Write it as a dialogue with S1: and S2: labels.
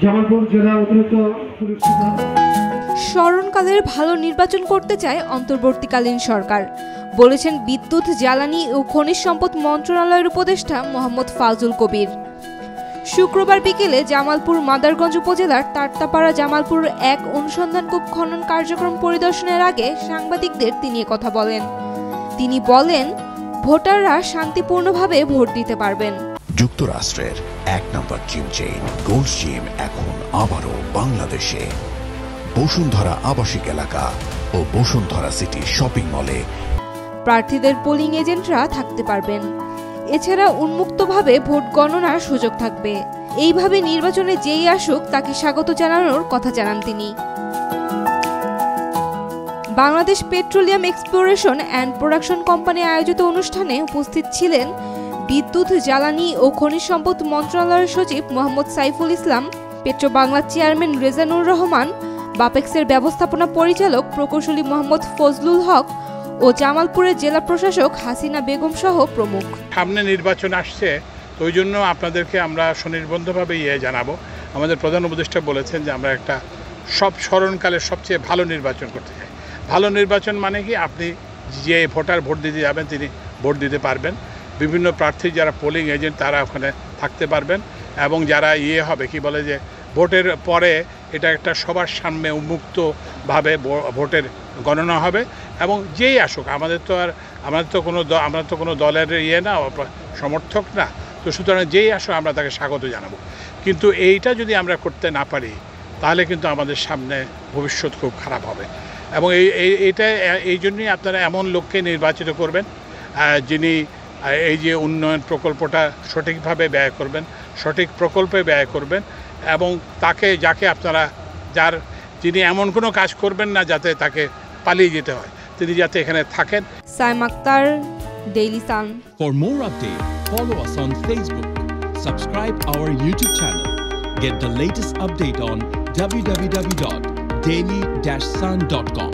S1: জামালপুর জেলা অতিরিক্ত police super.
S2: স্মরণকালের ভালো নির্বাচন করতে চায় অন্তর্বর্তীকালীন সরকার, বলেছেন বিদ্যুৎ, জ্বালানি ও খনিজ সম্পদ মন্ত্রণালয়ের উপদেষ্টা মোহাম্মদ ফাজুল কবির। শুক্রবার বিকেলে জামালপুর মাদারগঞ্জ উপজেলার তারতাপাড়া জামালপুর ১ অনুসন্ধান কূপ খনন কার্যক্রম পরিদর্শনের আগে সাংবাদিকদের তিনি কথা বলেন। তিনি বলেন, ভোটাররা শান্তিপূর্ণভাবে ভোট দিতে পারবেন।
S3: যুক্তরাষ্ট্রের ১ নম্বর জিম চেইন গোল্ডস জিম এখন আবারও বাংলাদেশে বসুন্ধরা আবাসিক এলাকা ও বসুন্ধরা সিটি শপিং মলে।
S2: প্রার্থীদের পোলিং এজেন্টরা থাকতে পারবেন। এছাড়া উন্মুক্তভাবে ভোট গণনার সুযোগ থাকবে। এইভাবে নির্বাচনে যেই আসুক তাকে স্বাগত জানানোর কথা জানান তিনি। Bangladesh petroleum exploration and production company আয়োজিত অনুষ্ঠানে উপস্থিত ছিলেন বিদ্যুৎ, জ্বালানি ও খনিজ সম্পদ মন্ত্রণালয়ের সচিব মোহাম্মদ সাইফুল ইসলাম, পেট্রো বাংলার চেয়ারম্যান রেজানুর রহমান, বাপেক্সের ব্যবস্থাপনা পরিচালক প্রকৌশলী মোহাম্মদ ফজলুল হক ও জামালপুরের জেলা প্রশাসক হাসিনা বেগম সহ প্রমুখ।
S4: সামনে নির্বাচন আসছে, তো ওই জন্য আপনাদেরকে আমরা সুনির্বন্ধভাবে জানাবো। আমাদের প্রধান উপদেষ্টা বলেছেন যে আমরা একটা স্মরণকালের সবচেয়ে ভালো নির্বাচন করতে চাই। ভালো নির্বাচন মানে কি, আপনি যে ভোটার ভোট দিতে যাবেন তিনি ভোট দিতে পারবেন, বিভিন্ন প্রার্থী যারা পোলিং এজেন্ট তারা ওখানে থাকতে পারবেন, এবং যারা হবে কি বলে যে ভোটের পরে এটা একটা সবার সামনে উন্মুক্তভাবে ভোটের গণনা হবে, এবং যেই আসুক, আমরা তো কোনো দলের না, সমর্থক না, তো সুতরাং যেই আসুক আমরা তাকে স্বাগত জানাবো। কিন্তু এইটা যদি আমরা করতে না পারি তাহলে কিন্তু আমাদের সামনে ভবিষ্যৎ খুব খারাপ হবে। এবং এই জন্যই আপনারা এমন লোককে নির্বাচিত করবেন যিনি এই যে উন্নয়ন প্রকল্পটা সঠিকভাবে ব্যয় করবেন, সঠিক প্রকল্পে ব্যয় করবেন, এবং যাকে আপনারা যিনি এমন কোনো কাজ করবেন না যাতে তাকে পালিয়ে যেতে হয়, তিনি যাতে এখানে থাকেন।
S2: Saim Akhtar, Daily Sun.
S5: For more updates, follow us on Facebook, subscribe our YouTube channel, get the latest update on www.daily-sun.com.